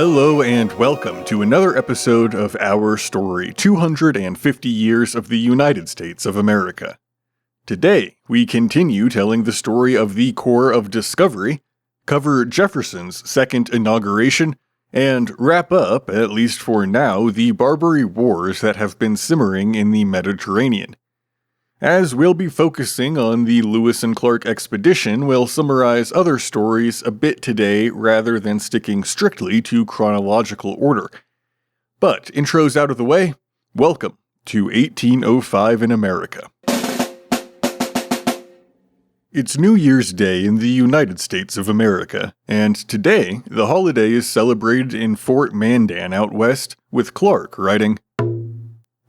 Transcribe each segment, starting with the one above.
Hello and welcome to another episode of Our Story, 250 Years of the United States of America. Today, we continue telling the story of the Corps of Discovery, cover Jefferson's second inauguration, and wrap up, at least for now, the Barbary Wars that have been simmering in the Mediterranean. As we'll be focusing on the Lewis and Clark expedition, we'll summarize other stories a bit today rather than sticking strictly to chronological order. But intros out of the way, welcome to 1805 in America. It's New Year's Day in the United States of America, and today the holiday is celebrated in Fort Mandan out west, with Clark writing,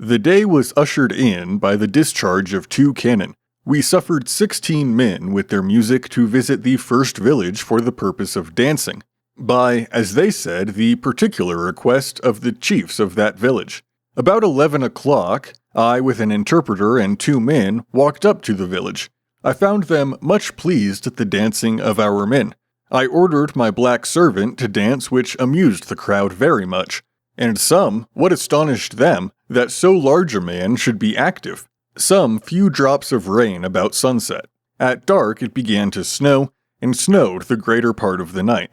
"The day was ushered in by the discharge of 2 cannon. We suffered 16 men with their music to visit the first village for the purpose of dancing, by, as they said, the particular request of the chiefs of that village. About 11 o'clock, I with an interpreter and 2 men walked up to the village. I found them much pleased at the dancing of our men. I ordered my black servant to dance, which amused the crowd very much. And some, what astonished them, that so large a man should be active. Some few drops of rain about sunset. At dark it began to snow, and snowed the greater part of the night."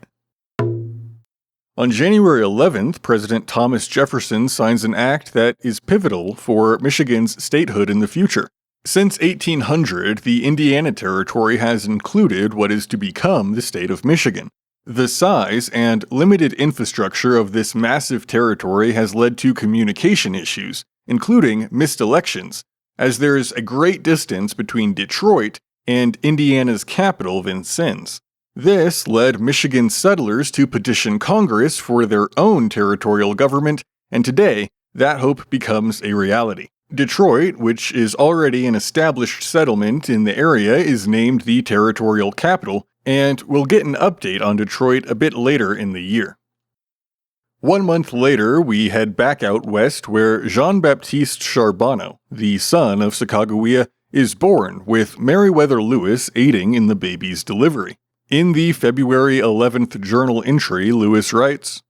On January 11th, President Thomas Jefferson signs an act that is pivotal for Michigan's statehood in the future. Since 1800, the Indiana Territory has included what is to become the state of Michigan. The size and limited infrastructure of this massive territory has led to communication issues, including missed elections, as there is a great distance between Detroit and Indiana's capital, Vincennes. This led Michigan settlers to petition Congress for their own territorial government, and today, that hope becomes a reality. Detroit, which is already an established settlement in the area, is named the territorial capital, and we'll get an update on Detroit a bit later in the year. 1 month later, we head back out west where Jean-Baptiste Charbonneau, the son of Sacagawea, is born, with Meriwether Lewis aiding in the baby's delivery. In the February 11th journal entry, Lewis writes,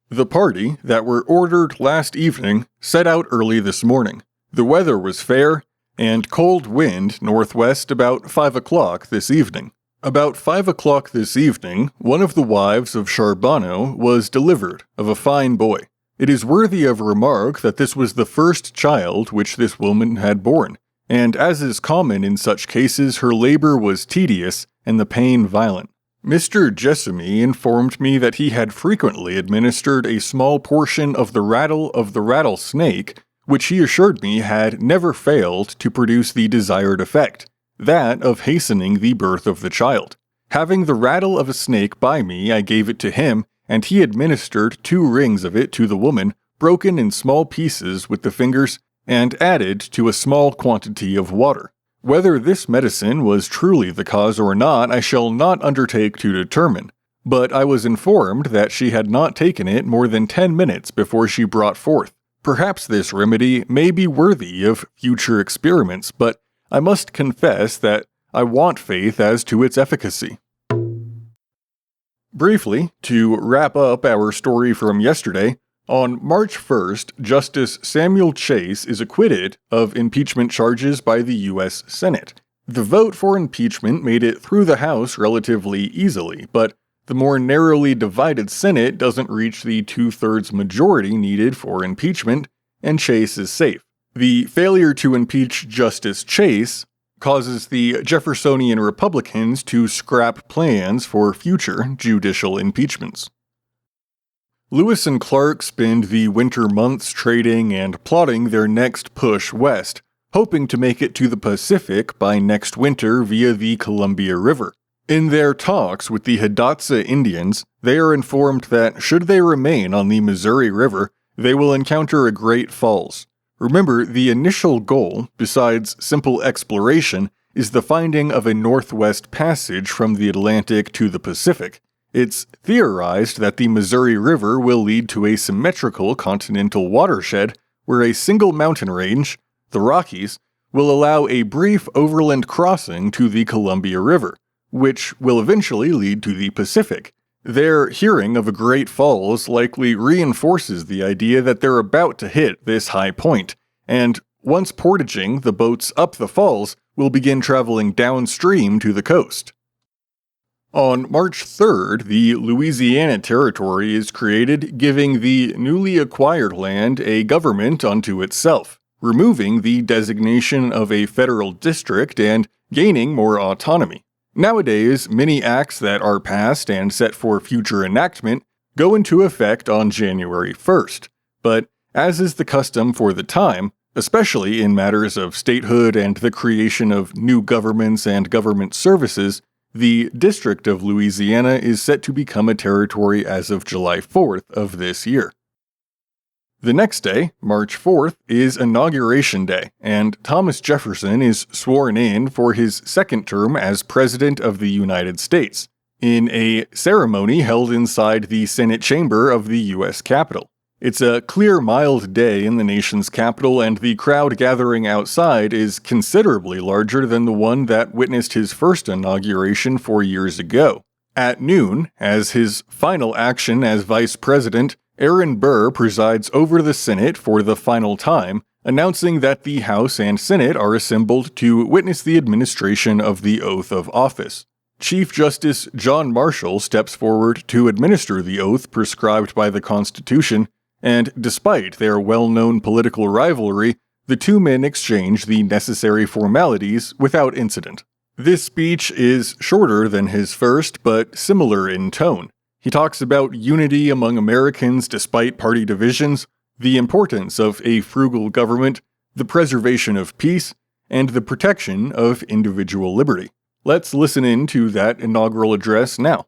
"The party that were ordered last evening set out early this morning. The weather was fair, and cold wind northwest about 5 o'clock this evening. About 5 o'clock this evening, one of the wives of Charbonneau was delivered of a fine boy. It is worthy of remark that this was the first child which this woman had borne, and as is common in such cases, her labor was tedious and the pain violent. Mr. Jessamy informed me that he had frequently administered a small portion of the rattlesnake, which he assured me had never failed to produce the desired effect, that of hastening the birth of the child. Having the rattle of a snake by me, I gave it to him, and he administered 2 rings of it to the woman, broken in small pieces with the fingers, and added to a small quantity of water. Whether this medicine was truly the cause or not, I shall not undertake to determine, but I was informed that she had not taken it more than 10 minutes before she brought forth. Perhaps this remedy may be worthy of future experiments, but I must confess that I want faith as to its efficacy." Briefly, to wrap up our story from yesterday, on March 1st, Justice Samuel Chase is acquitted of impeachment charges by the U.S. Senate. The vote for impeachment made it through the House relatively easily, but the more narrowly divided Senate doesn't reach the 2/3 majority needed for impeachment, and Chase is safe. The failure to impeach Justice Chase causes the Jeffersonian Republicans to scrap plans for future judicial impeachments. Lewis and Clark spend the winter months trading and plotting their next push west, hoping to make it to the Pacific by next winter via the Columbia River. In their talks with the Hidatsa Indians, they are informed that should they remain on the Missouri River, they will encounter a great falls. Remember, the initial goal, besides simple exploration, is the finding of a northwest passage from the Atlantic to the Pacific. It's theorized that the Missouri River will lead to a symmetrical continental watershed where a single mountain range, the Rockies, will allow a brief overland crossing to the Columbia River, which will eventually lead to the Pacific. Their hearing of a Great Falls likely reinforces the idea that they're about to hit this high point, and once portaging, the boats up the falls will begin traveling downstream to the coast. On March 3rd, the Louisiana Territory is created, giving the newly acquired land a government unto itself, removing the designation of a federal district and gaining more autonomy. Nowadays, many acts that are passed and set for future enactment go into effect on January 1st, but as is the custom for the time, especially in matters of statehood and the creation of new governments and government services, the District of Louisiana is set to become a territory as of July 4th of this year. The next day, March 4th, is Inauguration Day, and Thomas Jefferson is sworn in for his second term as President of the United States, in a ceremony held inside the Senate chamber of the U.S. Capitol. It's a clear, mild day in the nation's capital, and the crowd gathering outside is considerably larger than the one that witnessed his first inauguration 4 years ago. At noon, as his final action as vice president, Aaron Burr presides over the Senate for the final time, announcing that the House and Senate are assembled to witness the administration of the oath of office. Chief Justice John Marshall steps forward to administer the oath prescribed by the Constitution, and despite their well-known political rivalry, the two men exchange the necessary formalities without incident. This speech is shorter than his first, but similar in tone. He talks about unity among Americans despite party divisions, the importance of a frugal government, the preservation of peace, and the protection of individual liberty. Let's listen in to that inaugural address now.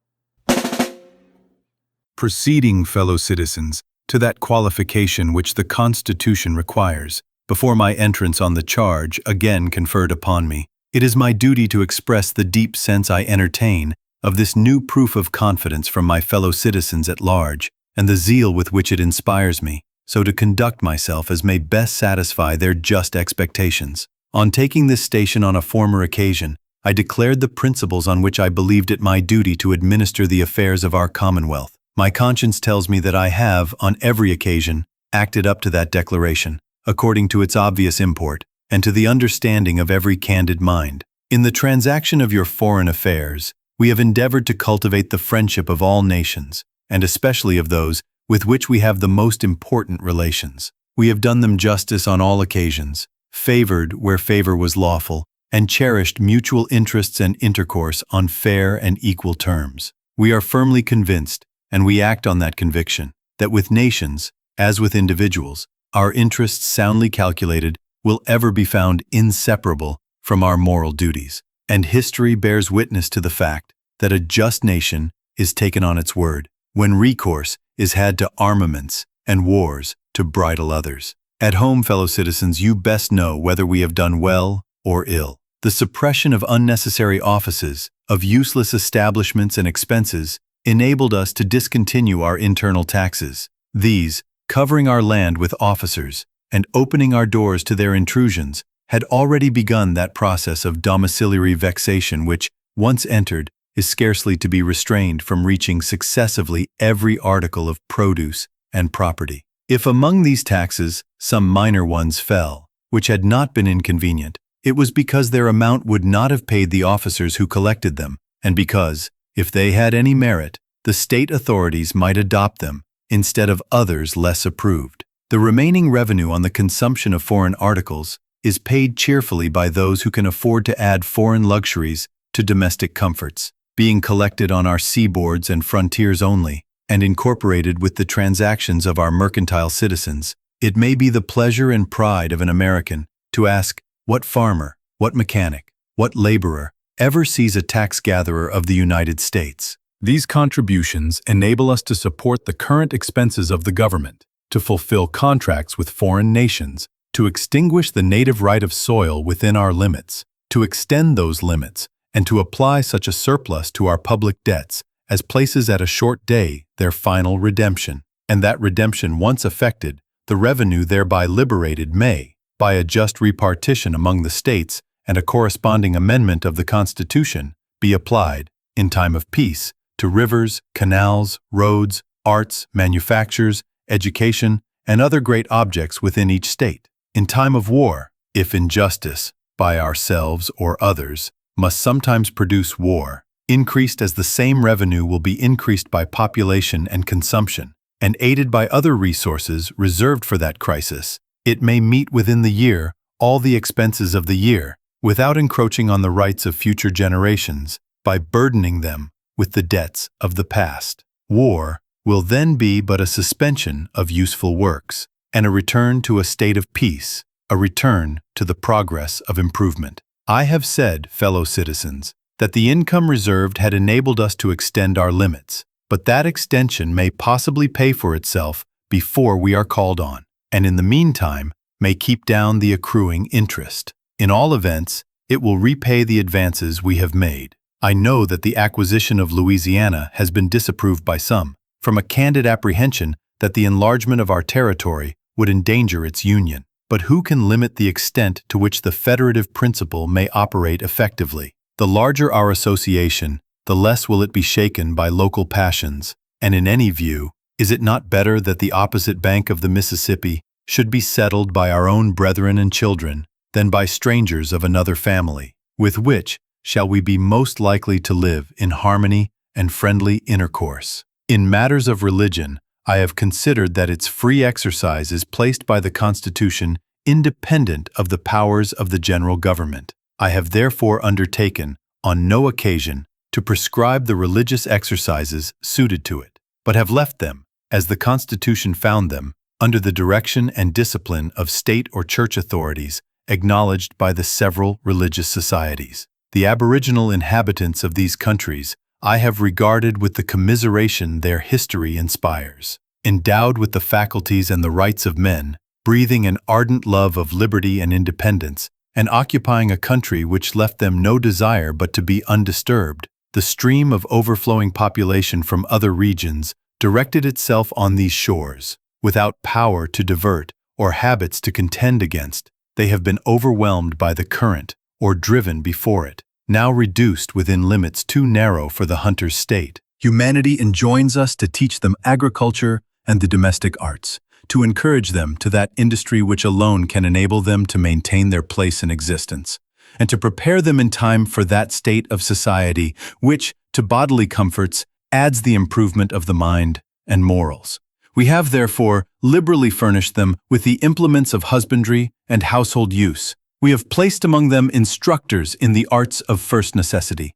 Proceeding, fellow citizens, to that qualification which the Constitution requires, before my entrance on the charge again conferred upon me, it is my duty to express the deep sense I entertain of this new proof of confidence from my fellow citizens at large, and the zeal with which it inspires me, so to conduct myself as may best satisfy their just expectations. On taking this station on a former occasion, I declared the principles on which I believed it my duty to administer the affairs of our Commonwealth. My conscience tells me that I have, on every occasion, acted up to that declaration, according to its obvious import, and to the understanding of every candid mind. In the transaction of your foreign affairs, we have endeavored to cultivate the friendship of all nations, and especially of those with which we have the most important relations. We have done them justice on all occasions, favored where favor was lawful, and cherished mutual interests and intercourse on fair and equal terms. We are firmly convinced, and we act on that conviction, that with nations, as with individuals, our interests soundly calculated will ever be found inseparable from our moral duties. And history bears witness to the fact that a just nation is taken on its word, when recourse is had to armaments and wars to bridle others. At home, fellow citizens, you best know whether we have done well or ill. The suppression of unnecessary offices, of useless establishments and expenses, enabled us to discontinue our internal taxes. These, covering our land with officers and opening our doors to their intrusions, had already begun that process of domiciliary vexation which, once entered, is scarcely to be restrained from reaching successively every article of produce and property. If among these taxes some minor ones fell, which had not been inconvenient, it was because their amount would not have paid the officers who collected them, and because, if they had any merit, the state authorities might adopt them instead of others less approved. The remaining revenue on the consumption of foreign articles is paid cheerfully by those who can afford to add foreign luxuries to domestic comforts, being collected on our seaboards and frontiers only, and incorporated with the transactions of our mercantile citizens. It may be the pleasure and pride of an American to ask, what farmer, what mechanic, what laborer ever sees a tax gatherer of the United States? These contributions enable us to support the current expenses of the government, to fulfill contracts with foreign nations, to extinguish the native right of soil within our limits, to extend those limits, and to apply such a surplus to our public debts as places at a short day their final redemption, and that redemption once effected, the revenue thereby liberated may, by a just repartition among the states and a corresponding amendment of the Constitution, be applied, in time of peace, to rivers, canals, roads, arts, manufactures, education, and other great objects within each state. In time of war, if injustice, by ourselves or others, must sometimes produce war, increased as the same revenue will be increased by population and consumption, and aided by other resources reserved for that crisis, it may meet within the year all the expenses of the year, without encroaching on the rights of future generations, by burdening them with the debts of the past. War will then be but a suspension of useful works, and a return to a state of peace, a return to the progress of improvement. I have said, fellow citizens, that the income reserved had enabled us to extend our limits, but that extension may possibly pay for itself before we are called on, and in the meantime may keep down the accruing interest. In all events, it will repay the advances we have made. I know that the acquisition of Louisiana has been disapproved by some, from a candid apprehension that the enlargement of our territory would endanger its union. But who can limit the extent to which the federative principle may operate effectively? The larger our association, the less will it be shaken by local passions, and in any view, is it not better that the opposite bank of the Mississippi should be settled by our own brethren and children than by strangers of another family, with which shall we be most likely to live in harmony and friendly intercourse? In matters of religion, I have considered that its free exercise is placed by the Constitution independent of the powers of the general government. I have therefore undertaken, on no occasion, to prescribe the religious exercises suited to it, but have left them, as the Constitution found them, under the direction and discipline of state or church authorities acknowledged by the several religious societies. The aboriginal inhabitants of these countries I have regarded with the commiseration their history inspires. Endowed with the faculties and the rights of men, breathing an ardent love of liberty and independence, and occupying a country which left them no desire but to be undisturbed, the stream of overflowing population from other regions directed itself on these shores. Without power to divert or habits to contend against, they have been overwhelmed by the current or driven before it, now reduced within limits too narrow for the hunter's state. Humanity enjoins us to teach them agriculture and the domestic arts, to encourage them to that industry which alone can enable them to maintain their place in existence, and to prepare them in time for that state of society which, to bodily comforts, adds the improvement of the mind and morals. We have, therefore, liberally furnished them with the implements of husbandry and household use. We have placed among them instructors in the arts of first necessity,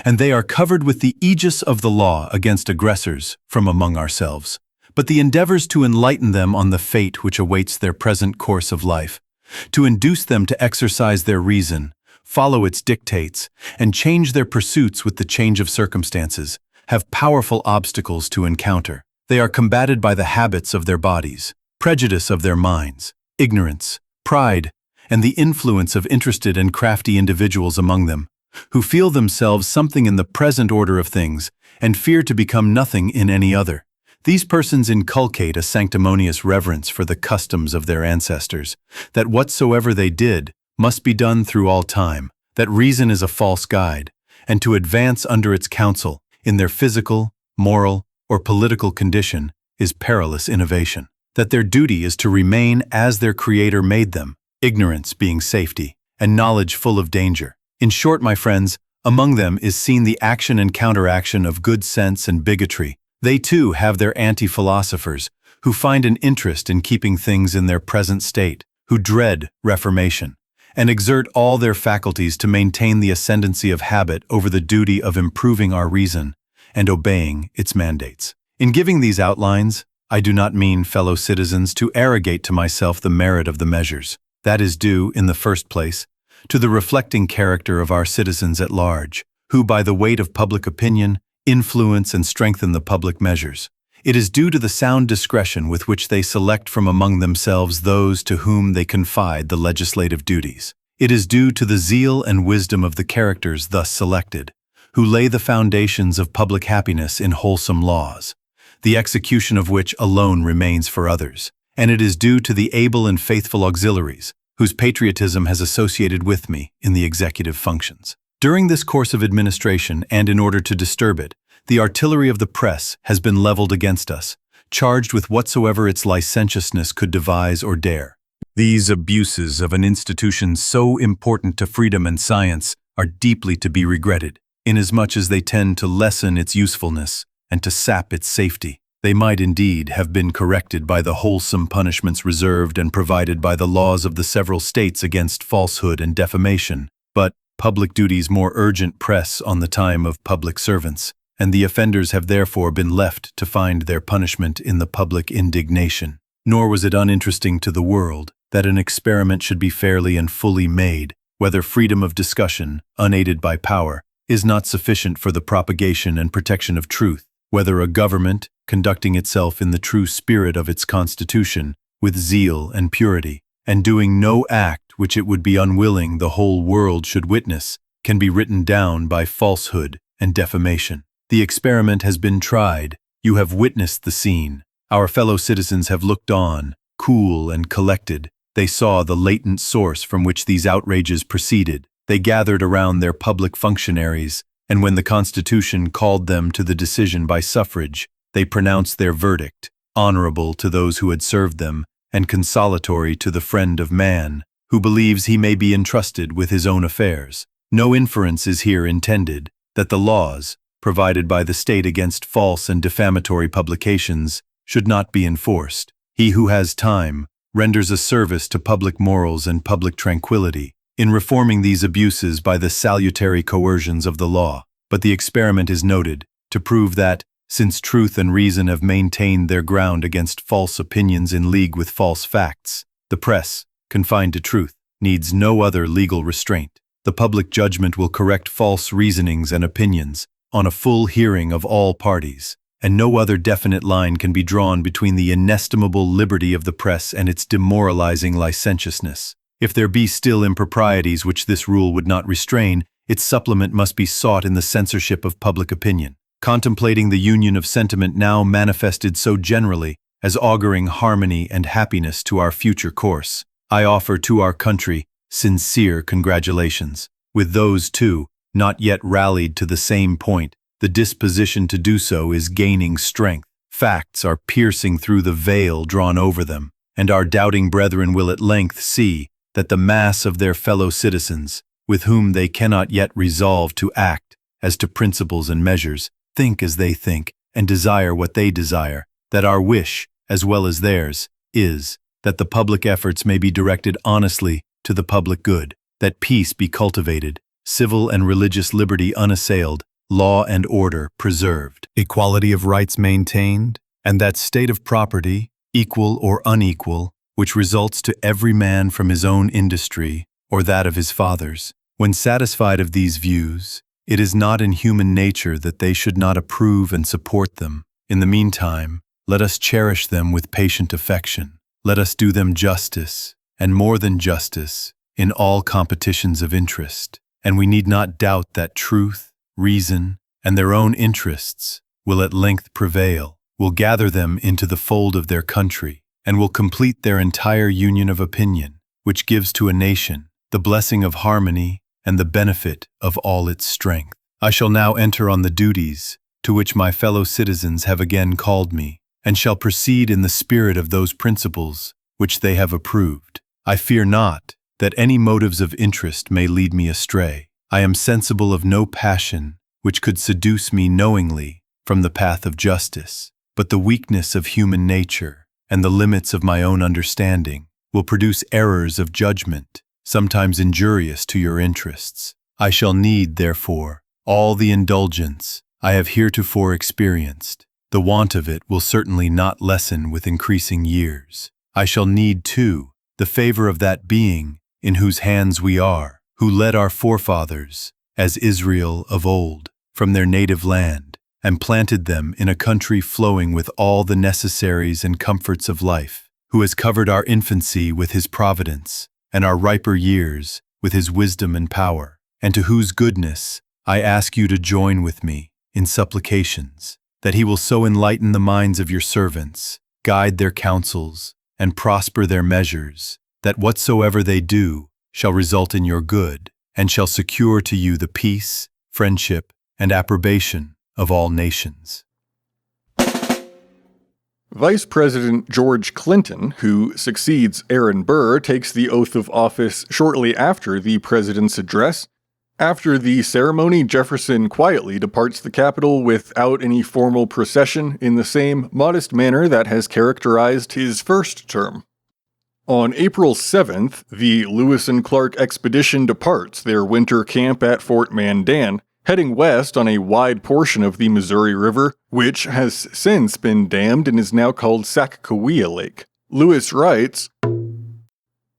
and they are covered with the aegis of the law against aggressors from among ourselves. But the endeavors to enlighten them on the fate which awaits their present course of life, to induce them to exercise their reason, follow its dictates, and change their pursuits with the change of circumstances, have powerful obstacles to encounter. They are combated by the habits of their bodies, prejudice of their minds, ignorance, pride, and the influence of interested and crafty individuals among them, who feel themselves something in the present order of things and fear to become nothing in any other. These persons inculcate a sanctimonious reverence for the customs of their ancestors, that whatsoever they did must be done through all time, that reason is a false guide, and to advance under its counsel in their physical, moral, or political condition is perilous innovation, that their duty is to remain as their Creator made them, ignorance being safety, and knowledge full of danger. In short, my friends, among them is seen the action and counteraction of good sense and bigotry. They too have their anti-philosophers, who find an interest in keeping things in their present state, who dread reformation, and exert all their faculties to maintain the ascendancy of habit over the duty of improving our reason and obeying its mandates. In giving these outlines, I do not mean, fellow citizens, to arrogate to myself the merit of the measures. That is due, in the first place, to the reflecting character of our citizens at large, who, by the weight of public opinion, influence and strengthen the public measures. It is due to the sound discretion with which they select from among themselves those to whom they confide the legislative duties. It is due to the zeal and wisdom of the characters thus selected, who lay the foundations of public happiness in wholesome laws, the execution of which alone remains for others. And it is due to the able and faithful auxiliaries, whose patriotism has associated with me in the executive functions. During this course of administration, and in order to disturb it, the artillery of the press has been leveled against us, charged with whatsoever its licentiousness could devise or dare. These abuses of an institution so important to freedom and science are deeply to be regretted, inasmuch as they tend to lessen its usefulness and to sap its safety. They might indeed have been corrected by the wholesome punishments reserved and provided by the laws of the several states against falsehood and defamation, but public duties more urgent press on the time of public servants, and the offenders have therefore been left to find their punishment in the public indignation. Nor was it uninteresting to the world that an experiment should be fairly and fully made, whether freedom of discussion, unaided by power, is not sufficient for the propagation and protection of truth, whether a government, conducting itself in the true spirit of its constitution, with zeal and purity, and doing no act which it would be unwilling the whole world should witness, can be written down by falsehood and defamation. The experiment has been tried. You have witnessed the scene. Our fellow citizens have looked on, cool and collected. They saw the latent source from which these outrages proceeded. They gathered around their public functionaries, and when the Constitution called them to the decision by suffrage, they pronounced their verdict, honorable to those who had served them, and consolatory to the friend of man, who believes he may be entrusted with his own affairs. No inference is here intended that the laws, provided by the state against false and defamatory publications, should not be enforced. He who has time renders a service to public morals and public tranquility in reforming these abuses by the salutary coercions of the law. But the experiment is noted to prove that, since truth and reason have maintained their ground against false opinions in league with false facts, the press, confined to truth, needs no other legal restraint. The public judgment will correct false reasonings and opinions on a full hearing of all parties, and no other definite line can be drawn between the inestimable liberty of the press and its demoralizing licentiousness. If there be still improprieties which this rule would not restrain, its supplement must be sought in the censorship of public opinion. Contemplating the union of sentiment now manifested so generally as auguring harmony and happiness to our future course, I offer to our country sincere congratulations. With those, too, not yet rallied to the same point, the disposition to do so is gaining strength. Facts are piercing through the veil drawn over them, and our doubting brethren will at length see that the mass of their fellow citizens, with whom they cannot yet resolve to act as to principles and measures, think as they think, and desire what they desire, that our wish, as well as theirs, is that the public efforts may be directed honestly to the public good, that peace be cultivated, civil and religious liberty unassailed, law and order preserved, equality of rights maintained, and that state of property, equal or unequal, which results to every man from his own industry or that of his fathers. When satisfied of these views, it is not in human nature that they should not approve and support them. In the meantime, let us cherish them with patient affection. Let us do them justice, and more than justice, in all competitions of interest. And we need not doubt that truth, reason, and their own interests will at length prevail, will gather them into the fold of their country, and will complete their entire union of opinion, which gives to a nation the blessing of harmony and the benefit of all its strength. I shall now enter on the duties to which my fellow citizens have again called me, and shall proceed in the spirit of those principles which they have approved. I fear not that any motives of interest may lead me astray. I am sensible of no passion which could seduce me knowingly from the path of justice, but the weakness of human nature and the limits of my own understanding will produce errors of judgment, sometimes injurious to your interests. I shall need, therefore, all the indulgence I have heretofore experienced. The want of it will certainly not lessen with increasing years. I shall need, too, the favor of that being in whose hands we are, who led our forefathers, as Israel of old, from their native land, and planted them in a country flowing with all the necessaries and comforts of life, who has covered our infancy with his providence, and our riper years with his wisdom and power, and to whose goodness I ask you to join with me in supplications, that he will so enlighten the minds of your servants, guide their counsels, and prosper their measures, that whatsoever they do shall result in your good, and shall secure to you the peace, friendship, and approbation of all nations. Vice President George Clinton, who succeeds Aaron Burr, takes the oath of office shortly after the president's address. After the ceremony, Jefferson quietly departs the Capitol without any formal procession in the same modest manner that has characterized his first term. On April 7th, the Lewis and Clark expedition departs their winter camp at Fort Mandan, heading west on a wide portion of the Missouri River, which has since been dammed and is now called Sacagawea Lake. Lewis writes,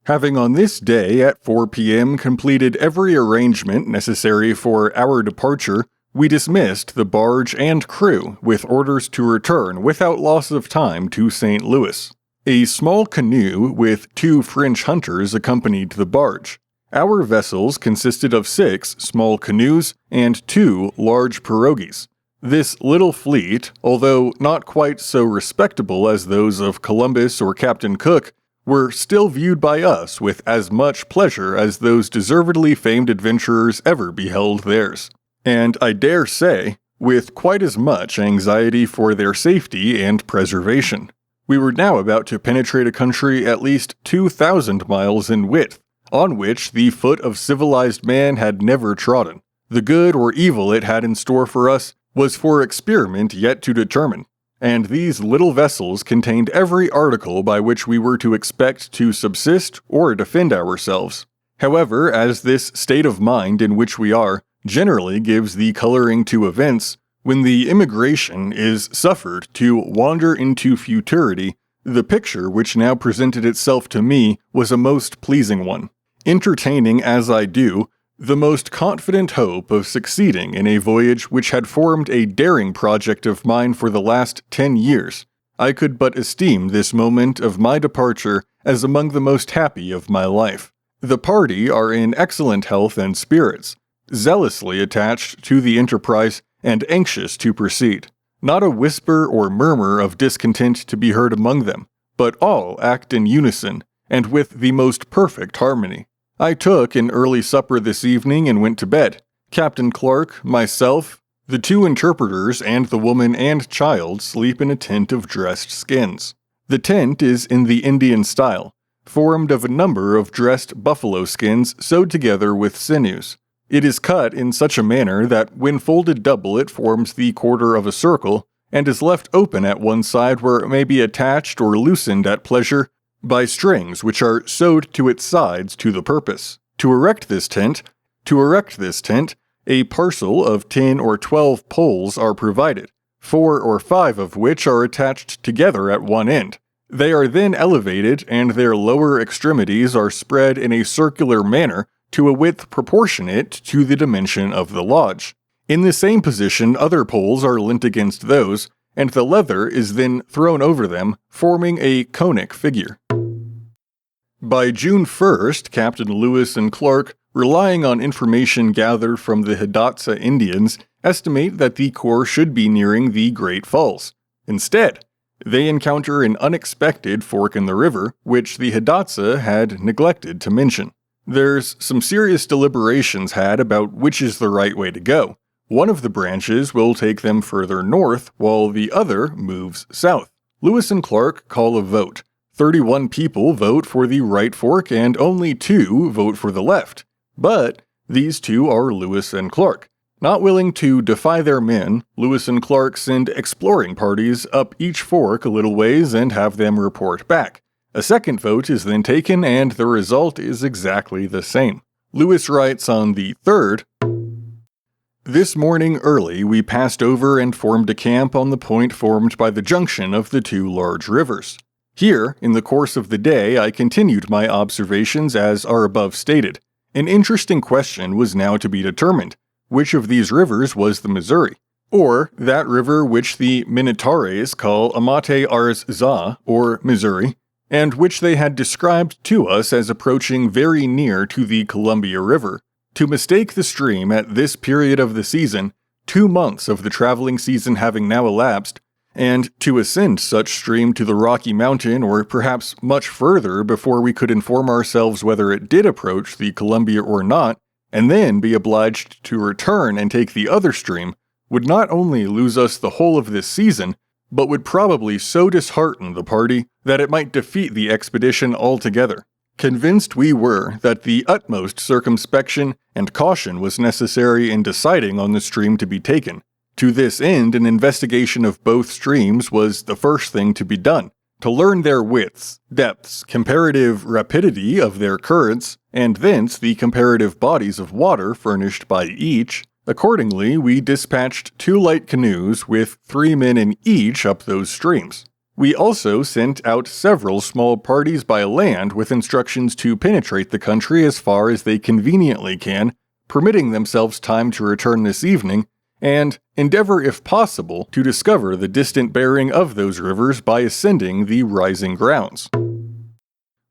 "Having on this day at 4 p.m. completed every arrangement necessary for our departure, we dismissed the barge and crew with orders to return without loss of time to St. Louis. A small canoe with 2 French hunters accompanied the barge. Our vessels consisted of 6 small canoes and 2 large pirogues. This little fleet, although not quite so respectable as those of Columbus or Captain Cook, were still viewed by us with as much pleasure as those deservedly famed adventurers ever beheld theirs, and I dare say, with quite as much anxiety for their safety and preservation. We were now about to penetrate a country at least 2,000 miles in width, on which the foot of civilized man had never trodden. The good or evil it had in store for us was for experiment yet to determine, and these little vessels contained every article by which we were to expect to subsist or defend ourselves. However, as this state of mind in which we are generally gives the coloring to events, when the immigration is suffered to wander into futurity, the picture which now presented itself to me was a most pleasing one. Entertaining, as I do, the most confident hope of succeeding in a voyage which had formed a daring project of mine for the last 10 years, I could but esteem this moment of my departure as among the most happy of my life. The party are in excellent health and spirits, zealously attached to the enterprise and anxious to proceed. Not a whisper or murmur of discontent to be heard among them, but all act in unison, and with the most perfect harmony. I took an early supper this evening and went to bed. Captain Clark, myself, the 2 interpreters, and the woman and child sleep in a tent of dressed skins. The tent is in the Indian style, formed of a number of dressed buffalo skins sewed together with sinews. It is cut in such a manner that when folded double it forms the quarter of a circle, and is left open at one side where it may be attached or loosened at pleasure by strings which are sewed to its sides to the purpose. To erect this tent, a parcel of 10 or 12 poles are provided, 4 or 5 of which are attached together at one end. They are then elevated, and their lower extremities are spread in a circular manner to a width proportionate to the dimension of the lodge. In the same position, other poles are leant against those, and the leather is then thrown over them, forming a conic figure. By June 1st, Captain Lewis and Clark, relying on information gathered from the Hidatsa Indians, estimate that the Corps should be nearing the Great Falls. Instead, they encounter an unexpected fork in the river, which the Hidatsa had neglected to mention. There's some serious deliberations had about which is the right way to go. One of the branches will take them further north, while the other moves south. Lewis and Clark call a vote. 31 people vote for the right fork and only 2 vote for the left. But these 2 are Lewis and Clark. Not willing to defy their men, Lewis and Clark send exploring parties up each fork a little ways and have them report back. A second vote is then taken, and the result is exactly the same. Lewis writes on the 3rd, "This morning early we passed over and formed a camp on the point formed by the junction of the 2 large rivers. Here, in the course of the day, I continued my observations as are above stated. An interesting question was now to be determined. Which of these rivers was the Missouri? Or that river which the Minatares call Amate Ars Za, or Missouri, and which they had described to us as approaching very near to the Columbia River. To mistake the stream at this period of the season, 2 months of the traveling season having now elapsed, and to ascend such stream to the Rocky Mountain or perhaps much further before we could inform ourselves whether it did approach the Columbia or not, and then be obliged to return and take the other stream, would not only lose us the whole of this season, but would probably so dishearten the party that it might defeat the expedition altogether. Convinced we were that the utmost circumspection and caution was necessary in deciding on the stream to be taken. To this end, an investigation of both streams was the first thing to be done, to learn their widths, depths, comparative rapidity of their currents, and thence the comparative bodies of water furnished by each. Accordingly, we dispatched 2 light canoes with 3 men in each up those streams. We also sent out several small parties by land with instructions to penetrate the country as far as they conveniently can, permitting themselves time to return this evening, and endeavor if possible to discover the distant bearing of those rivers by ascending the rising grounds.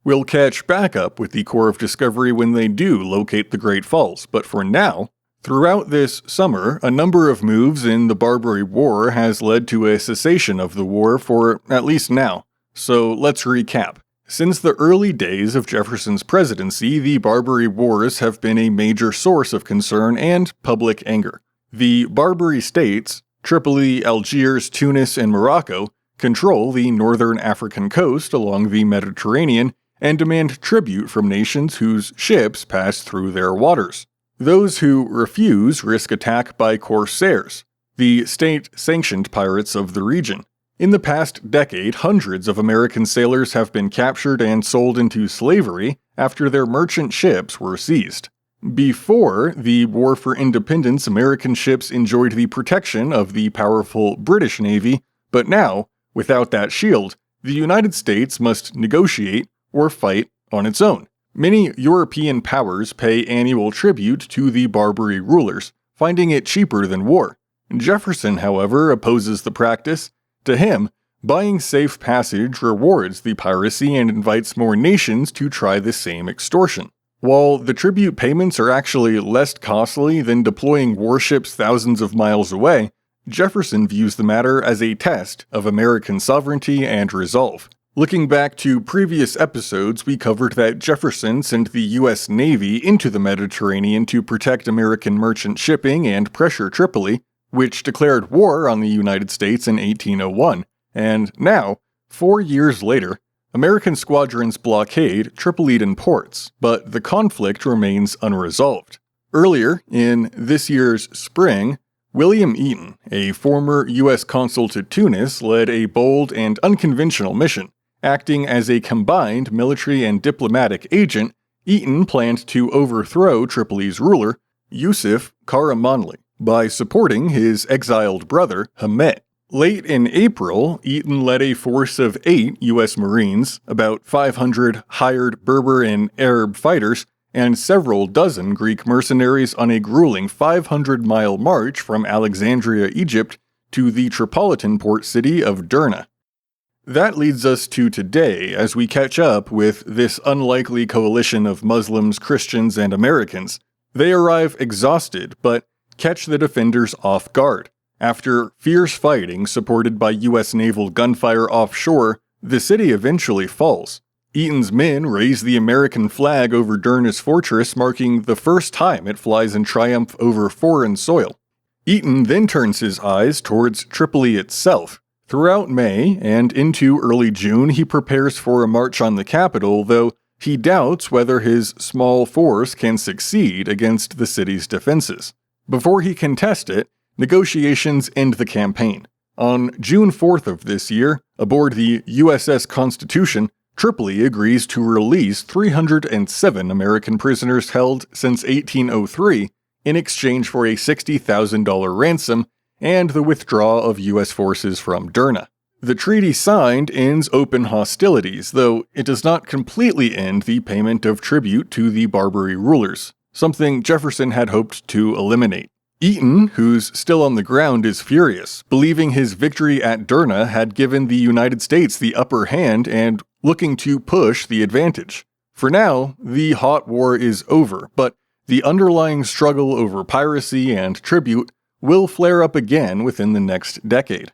We'll catch back up with the Corps of Discovery when they do locate the Great Falls, but for now, throughout this summer, a number of moves in the Barbary War has led to a cessation of the war for at least now. So let's recap. Since the early days of Jefferson's presidency, the Barbary Wars have been a major source of concern and public anger. The Barbary states, Tripoli, Algiers, Tunis, and Morocco, control the northern African coast along the Mediterranean and demand tribute from nations whose ships pass through their waters. Those who refuse risk attack by corsairs, the state-sanctioned pirates of the region. In the past decade, hundreds of American sailors have been captured and sold into slavery after their merchant ships were seized. Before the War for Independence, American ships enjoyed the protection of the powerful British Navy, but now, without that shield, the United States must negotiate or fight on its own. Many European powers pay annual tribute to the Barbary rulers, finding it cheaper than war. Jefferson, however, opposes the practice. To him, buying safe passage rewards the piracy and invites more nations to try the same extortion. While the tribute payments are actually less costly than deploying warships thousands of miles away, Jefferson views the matter as a test of American sovereignty and resolve. Looking back to previous episodes, we covered that Jefferson sent the U.S. Navy into the Mediterranean to protect American merchant shipping and pressure Tripoli, which declared war on the United States in 1801. And now, 4 years later, American squadrons blockade Tripolitan ports, but the conflict remains unresolved. Earlier, in this year's spring, William Eaton, a former U.S. consul to Tunis, led a bold and unconventional mission. Acting as a combined military and diplomatic agent, Eaton planned to overthrow Tripoli's ruler, Yusuf Karamanli, by supporting his exiled brother, Hamet. Late in April, Eaton led a force of 8 U.S. Marines, about 500 hired Berber and Arab fighters, and several dozen Greek mercenaries on a grueling 500-mile march from Alexandria, Egypt, to the Tripolitan port city of Derna. That leads us to today as we catch up with this unlikely coalition of Muslims, Christians, and Americans. They arrive exhausted, but catch the defenders off guard. After fierce fighting supported by U.S. naval gunfire offshore, the city eventually falls. Eaton's men raise the American flag over Derna's fortress, marking the first time it flies in triumph over foreign soil. Eaton then turns his eyes towards Tripoli itself. Throughout May and into early June, he prepares for a march on the capital, though he doubts whether his small force can succeed against the city's defenses. Before he can test it, negotiations end the campaign. On June 4th of this year, aboard the USS Constitution, Tripoli agrees to release 307 American prisoners held since 1803 in exchange for a $60,000 ransom and the withdrawal of U.S. forces from Derna. The treaty signed ends open hostilities, though it does not completely end the payment of tribute to the Barbary rulers, something Jefferson had hoped to eliminate. Eaton, who's still on the ground, is furious, believing his victory at Derna had given the United States the upper hand and looking to push the advantage. For now, the hot war is over, but the underlying struggle over piracy and tribute will flare up again within the next decade.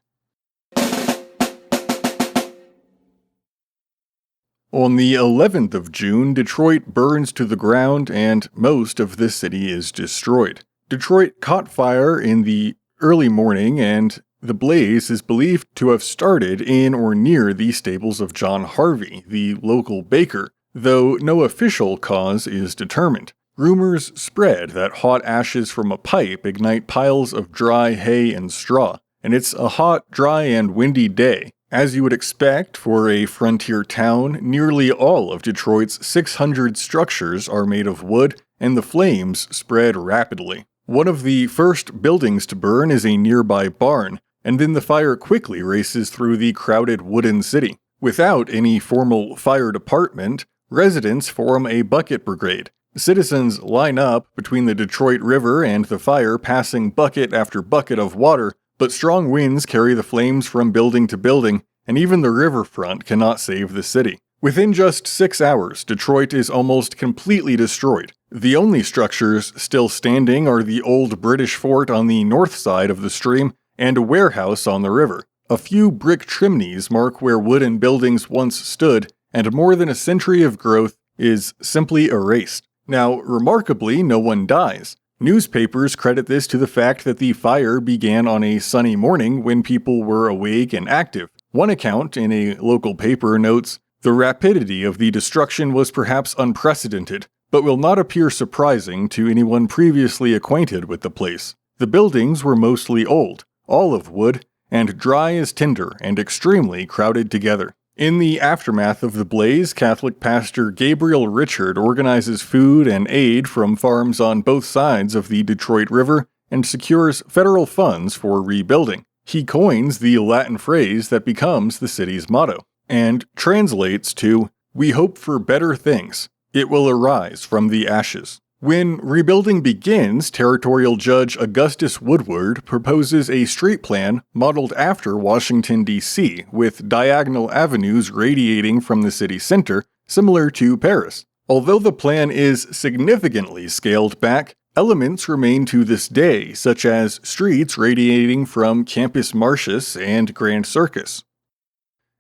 On the 11th of June, Detroit burns to the ground and most of the city is destroyed. Detroit caught fire in the early morning, and the blaze is believed to have started in or near the stables of John Harvey, the local baker, though no official cause is determined. Rumors spread that hot ashes from a pipe ignite piles of dry hay and straw, and it's a hot, dry, and windy day. As you would expect for a frontier town, nearly all of Detroit's 600 structures are made of wood, and the flames spread rapidly. One of the first buildings to burn is a nearby barn, and then the fire quickly races through the crowded wooden city. Without any formal fire department, residents form a bucket brigade. Citizens line up between the Detroit River and the fire, passing bucket after bucket of water, but strong winds carry the flames from building to building, and even the riverfront cannot save the city. Within just 6 hours, Detroit is almost completely destroyed. The only structures still standing are the old British fort on the north side of the stream and a warehouse on the river. A few brick chimneys mark where wooden buildings once stood, and more than a century of growth is simply erased. Now, remarkably, no one dies. Newspapers credit this to the fact that the fire began on a sunny morning when people were awake and active. One account in a local paper notes, "The rapidity of the destruction was perhaps unprecedented, but will not appear surprising to anyone previously acquainted with the place. The buildings were mostly old, all of wood, and dry as tinder and extremely crowded together." In the aftermath of the blaze, Catholic pastor Gabriel Richard organizes food and aid from farms on both sides of the Detroit River and secures federal funds for rebuilding. He coins the Latin phrase that becomes the city's motto, and translates to, "We hope for better things. It will arise from the ashes." When rebuilding begins, Territorial Judge Augustus Woodward proposes a street plan modeled after Washington, D.C., with diagonal avenues radiating from the city center, similar to Paris. Although the plan is significantly scaled back, elements remain to this day, such as streets radiating from Campus Martius and Grand Circus.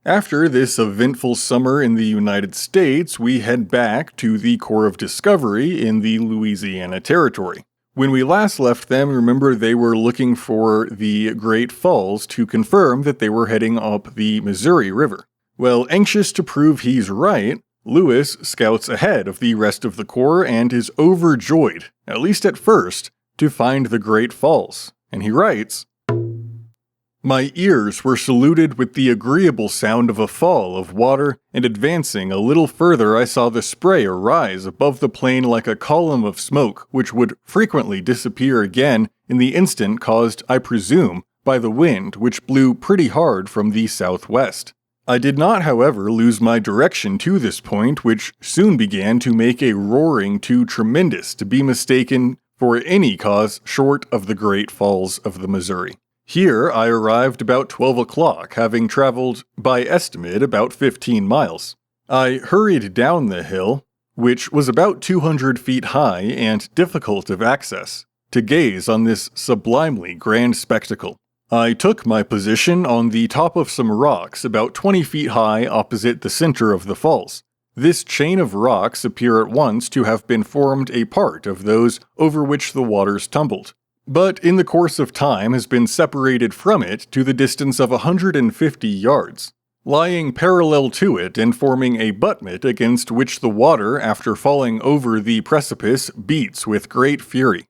After this eventful summer in the United States, we head back to the Corps of Discovery in the Louisiana Territory. When we last left them, remember they were looking for the Great Falls to confirm that they were heading up the Missouri River. Well, anxious to prove he's right, Lewis scouts ahead of the rest of the Corps and is overjoyed, at least at first, to find the Great Falls. And he writes, "My ears were saluted with the agreeable sound of a fall of water, and advancing a little further I saw the spray arise above the plain like a column of smoke, which would frequently disappear again in the instant caused, I presume, by the wind, which blew pretty hard from the southwest. I did not, however, lose my direction to this point, which soon began to make a roaring too tremendous to be mistaken for any cause short of the Great Falls of the Missouri. Here I arrived about 12 o'clock, having traveled, by estimate, about 15 miles. I hurried down the hill, which was about 200 feet high and difficult of access, to gaze on this sublimely grand spectacle. I took my position on the top of some rocks about 20 feet high opposite the center of the falls. This chain of rocks appear at once to have been formed a part of those over which the waters tumbled, but in the course of time has been separated from it to the distance of 150 yards, lying parallel to it and forming a abutment against which the water, after falling over the precipice, beats with great fury.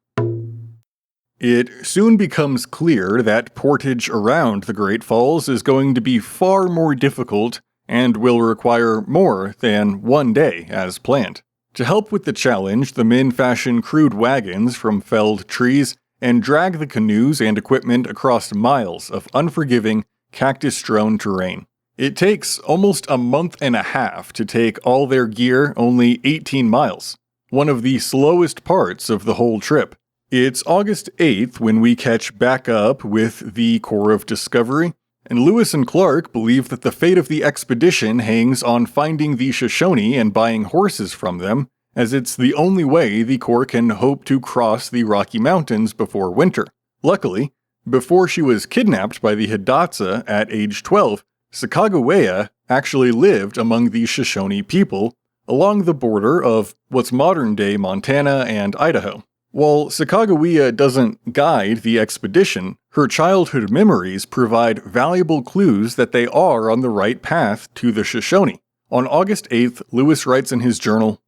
It soon becomes clear that portage around the Great Falls is going to be far more difficult and will require more than one day as planned. To help with the challenge, the men fashion crude wagons from felled trees and drag the canoes and equipment across miles of unforgiving, cactus-strewn terrain. It takes almost a month and a half to take all their gear, only 18 miles, one of the slowest parts of the whole trip. It's August 8th when we catch back up with the Corps of Discovery, and Lewis and Clark believe that the fate of the expedition hangs on finding the Shoshone and buying horses from them, as it's the only way the Corps can hope to cross the Rocky Mountains before winter. Luckily, before she was kidnapped by the Hidatsa at age 12, Sacagawea actually lived among the Shoshone people along the border of what's modern-day Montana and Idaho. While Sacagawea doesn't guide the expedition, her childhood memories provide valuable clues that they are on the right path to the Shoshone. On August 8th, Lewis writes in his journal,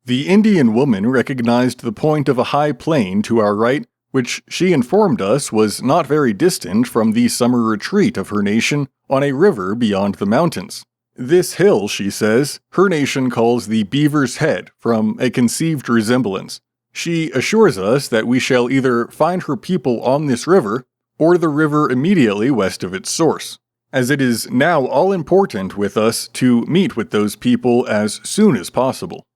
"The Indian woman recognized the point of a high plain to our right, which she informed us was not very distant from the summer retreat of her nation on a river beyond the mountains. This hill, she says, her nation calls the Beaver's Head, from a conceived resemblance. She assures us that we shall either find her people on this river, or the river immediately west of its source, as it is now all important with us to meet with those people as soon as possible."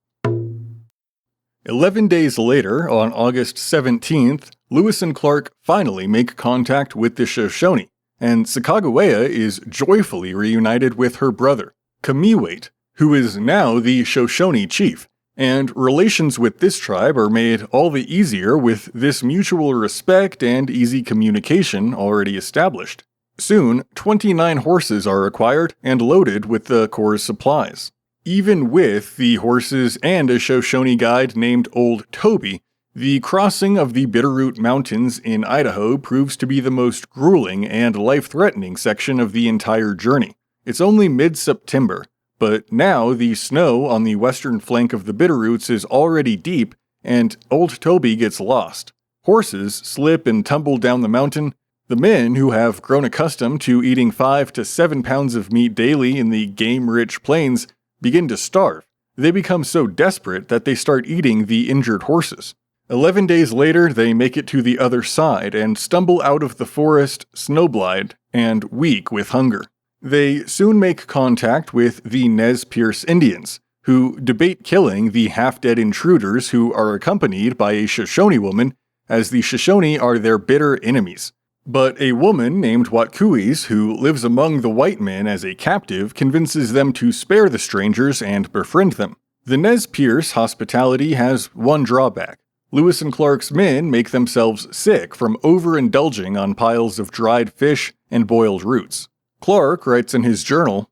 11 days later, on August 17th, Lewis and Clark finally make contact with the Shoshone, and Sacagawea is joyfully reunited with her brother, Kamiwait, who is now the Shoshone chief, and relations with this tribe are made all the easier with this mutual respect and easy communication already established. Soon, 29 horses are acquired and loaded with the Corps' supplies. Even with the horses and a Shoshone guide named Old Toby, the crossing of the Bitterroot Mountains in Idaho proves to be the most grueling and life-threatening section of the entire journey. It's only mid-September, but now the snow on the western flank of the Bitterroots is already deep, and Old Toby gets lost. Horses slip and tumble down the mountain. The men, who have grown accustomed to eating 5 to 7 pounds of meat daily in the game-rich plains, begin to starve. They become so desperate that they start eating the injured horses. 11 days later, they make it to the other side and stumble out of the forest, snowblind and weak with hunger. They soon make contact with the Nez Perce Indians, who debate killing the half-dead intruders who are accompanied by a Shoshone woman, as the Shoshone are their bitter enemies. But a woman named Watkuis, who lives among the white men as a captive, convinces them to spare the strangers and befriend them. The Nez Perce hospitality has one drawback. Lewis and Clark's men make themselves sick from overindulging on piles of dried fish and boiled roots. Clark writes in his journal,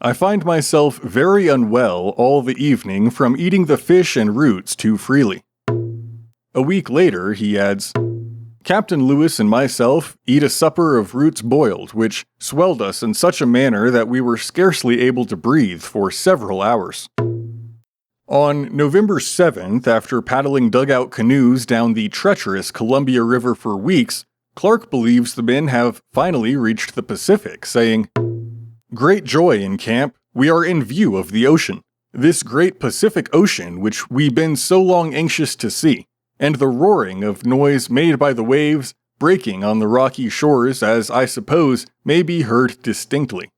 "I find myself very unwell all the evening from eating the fish and roots too freely." A week later, he adds, "Captain Lewis and myself eat a supper of roots boiled, which swelled us in such a manner that we were scarcely able to breathe for several hours." On November 7th, after paddling dugout canoes down the treacherous Columbia River for weeks, Clark believes the men have finally reached the Pacific, saying, "Great joy in camp, we are in view of the ocean. This great Pacific Ocean which we been so long anxious to see, and the roaring of noise made by the waves breaking on the rocky shores, as I suppose, may be heard distinctly."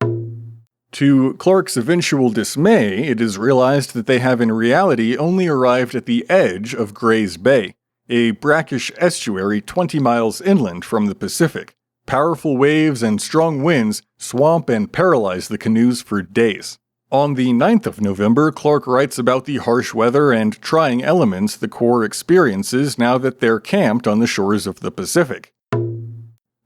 To Clark's eventual dismay, it is realized that they have in reality only arrived at the edge of Gray's Bay, a brackish estuary 20 miles inland from the Pacific. Powerful waves and strong winds swamp and paralyze the canoes for days. On the 9th of November, Clark writes about the harsh weather and trying elements the Corps experiences now that they're camped on the shores of the Pacific.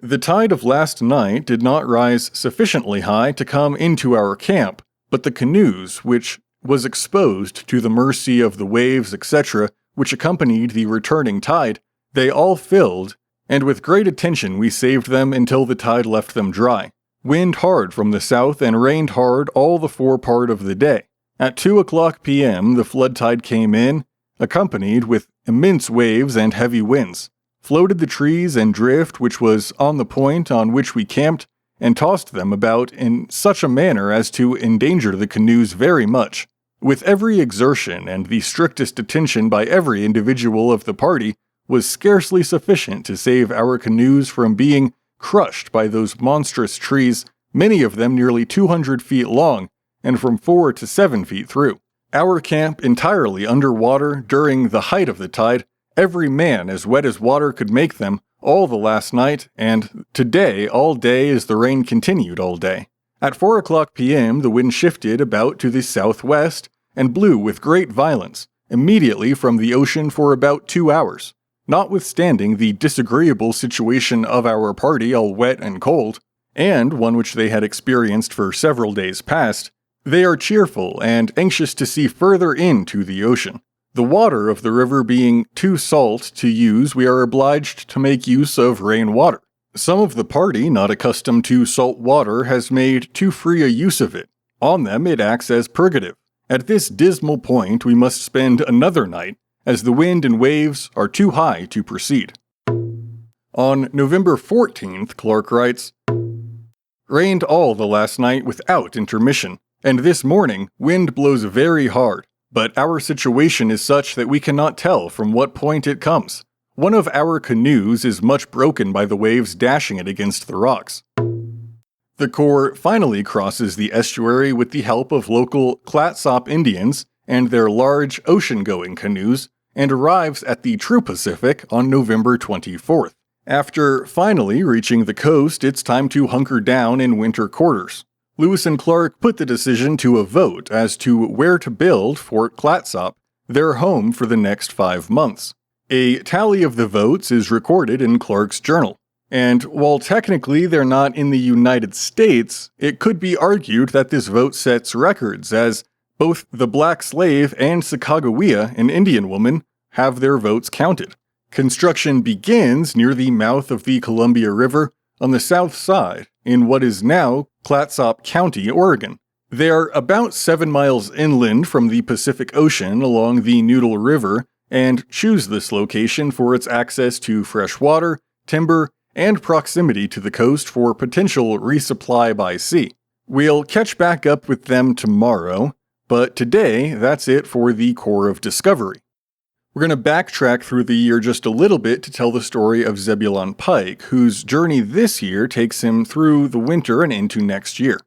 "The tide of last night did not rise sufficiently high to come into our camp, but the canoes, which was exposed to the mercy of the waves, etc., which accompanied the returning tide, they all filled, and with great attention we saved them until the tide left them dry. Wind hard from the south and rained hard all the forepart of the day. At 2:00 p.m. the flood tide came in, accompanied with immense waves and heavy winds, floated the trees and drift which was on the point on which we camped, and tossed them about in such a manner as to endanger the canoes very much. With every exertion and the strictest attention by every individual of the party was scarcely sufficient to save our canoes from being crushed by those monstrous trees, many of them nearly 200 feet long and from 4 to 7 feet through. Our camp entirely under water during the height of the tide, every man as wet as water could make them, all the last night, and today all day as the rain continued all day. At 4:00 p.m. the wind shifted about to the southwest and blew with great violence, immediately from the ocean for about 2 hours. Notwithstanding the disagreeable situation of our party, all wet and cold, and one which they had experienced for several days past, they are cheerful and anxious to see further into the ocean. The water of the river being too salt to use, we are obliged to make use of rainwater. Some of the party, not accustomed to salt water, has made too free a use of it. On them it acts as purgative. At this dismal point we must spend another night, as the wind and waves are too high to proceed. On November 14th, Clark writes, "Rained all the last night without intermission, and this morning wind blows very hard, but our situation is such that we cannot tell from what point it comes. One of our canoes is much broken by the waves dashing it against the rocks." The Corps finally crosses the estuary with the help of local Clatsop Indians and their large ocean-going canoes, and arrives at the true Pacific on November 24th. After finally reaching the coast, it's time to hunker down in winter quarters. Lewis and Clark put the decision to a vote as to where to build Fort Clatsop, their home for the next 5 months. A tally of the votes is recorded in Clark's journal. And while technically they're not in the United States, it could be argued that this vote sets records, as both the black slave and Sacagawea, an Indian woman, have their votes counted. Construction begins near the mouth of the Columbia River on the south side, in what is now Clatsop County, Oregon. They are about 7 miles inland from the Pacific Ocean along the Noodle River, and choose this location for its access to fresh water, timber, and proximity to the coast for potential resupply by sea. We'll catch back up with them tomorrow, but today that's it for the Corps of Discovery. We're going to backtrack through the year just a little bit to tell the story of Zebulon Pike, whose journey this year takes him through the winter and into next year.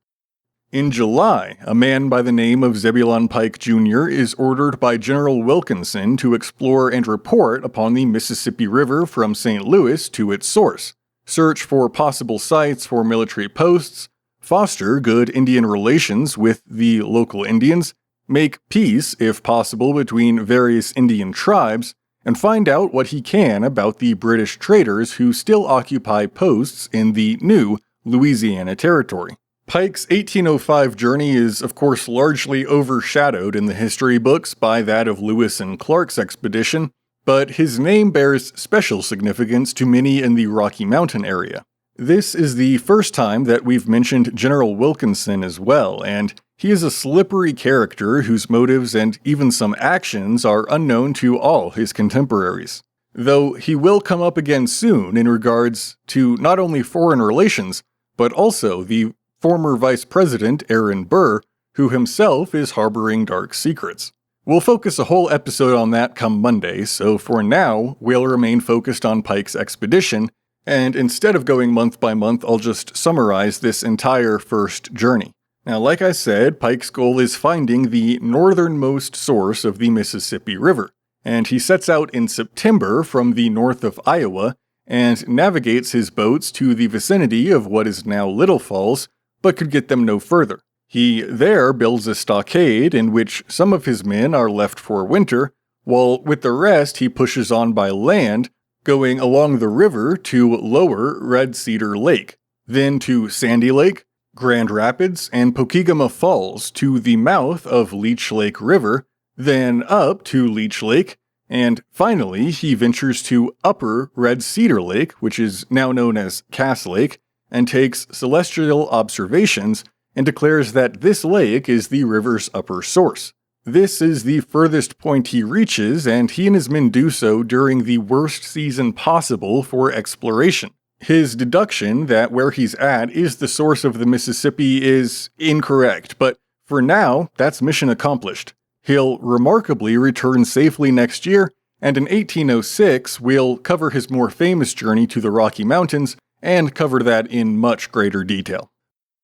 In July, a man by the name of Zebulon Pike Jr. is ordered by General Wilkinson to explore and report upon the Mississippi River from St. Louis to its source, search for possible sites for military posts, foster good Indian relations with the local Indians, make peace, if possible, between various Indian tribes, and find out what he can about the British traders who still occupy posts in the new Louisiana Territory. Pike's 1805 journey is, of course, largely overshadowed in the history books by that of Lewis and Clark's expedition, but his name bears special significance to many in the Rocky Mountain area. This is the first time that we've mentioned General Wilkinson as well, and he is a slippery character whose motives and even some actions are unknown to all his contemporaries. Though he will come up again soon in regards to not only foreign relations, but also the former Vice President Aaron Burr, who himself is harboring dark secrets. We'll focus a whole episode on that come Monday, so for now, we'll remain focused on Pike's expedition, and instead of going month by month, I'll just summarize this entire first journey. Now, like I said, Pike's goal is finding the northernmost source of the Mississippi River, and he sets out in September from the north of Iowa and navigates his boats to the vicinity of what is now Little Falls, but could get them no further. He there builds a stockade in which some of his men are left for winter, while with the rest he pushes on by land, going along the river to Lower Red Cedar Lake, then to Sandy Lake, Grand Rapids, and Pokegama Falls to the mouth of Leech Lake River, then up to Leech Lake, and finally he ventures to Upper Red Cedar Lake, which is now known as Cass Lake, and takes celestial observations and declares that this lake is the river's upper source. This is the furthest point he reaches, and he and his men do so during the worst season possible for exploration. His deduction that where he's at is the source of the Mississippi is incorrect, but for now, that's mission accomplished. He'll remarkably return safely next year, and in 1806, we'll cover his more famous journey to the Rocky Mountains and cover that in much greater detail.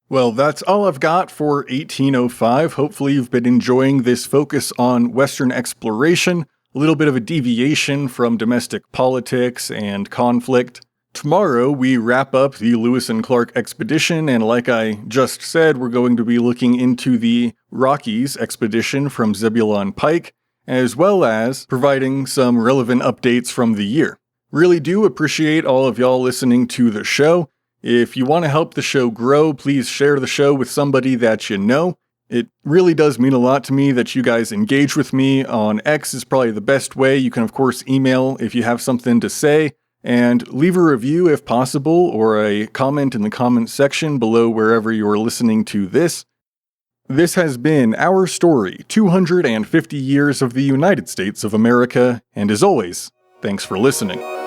Well, that's all I've got for 1805. Hopefully you've been enjoying this focus on Western exploration, a little bit of a deviation from domestic politics and conflict. Tomorrow we wrap up the Lewis and Clark expedition, and like I just said, we're going to be looking into the Rockies expedition from Zebulon Pike, as well as providing some relevant updates from the year. Really do appreciate all of y'all listening to the show. If you want to help the show grow, please share the show with somebody that you know. It really does mean a lot to me that you guys engage with me. On X is probably the best way. You can, of course, email if you have something to say, and leave a review if possible, or a comment in the comments section below wherever you're listening to this. This has been our story, 250 years of the United States of America, and as always, thanks for listening.